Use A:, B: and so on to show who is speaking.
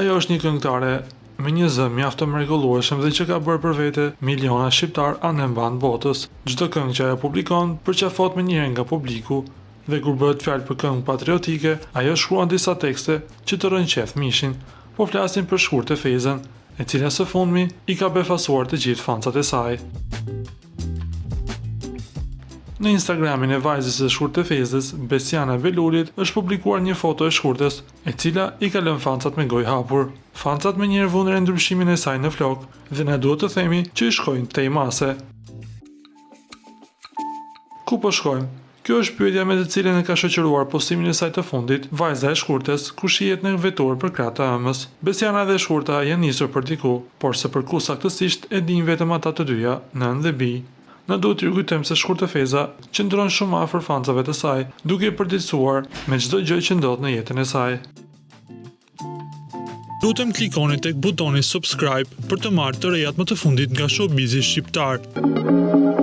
A: Ajo është një këngëtare me një zë mjaft të mrekullueshëm dhe që ka bërë për vete miliona shqiptar anë mban botës. Çdo këngë që ajo publikon përqafon më njëherë nga publiku dhe kur bëhet fjalë për këngë patriotike, ajo shkruan disa tekste që të rënë qef mishin. Po flasin për Shkurtë Fezën, e cila së fundmi i ka befasuar të gjithë fancat e saj. Në Instagramin e vajzës së Shkurtë Fezës, Besiana Velulit, është publikuar një foto e Shkurtës, e cila i ka lënë fancat me gojë hapur. Fancat me njëherë vënë re ndryshimin e saj në flok dhe na duhet të themi që i shkojnë tej mase. Ku po shkojmë? Kjo është pyetja me të cilën e ka shoqëruar postimin e saj të fundit, vajza e Shkurtës, ku shihet në vetur për krah të ëmës. Besiana dhe Shkurta janë nisur për diku, por se përku saktësisht e dinë vetëm ata të dyja, nën dhe bij. Në duhet t'ju kujtojmë se Shkurtë Feza qëndron shumë afër fancave të saj, duke i përditësuar me çdo gjë që ndodh në jetën e saj. Lutem klikoni tek butoni subscribe për të marrë të rejat më të fundit nga showbizi shqiptar.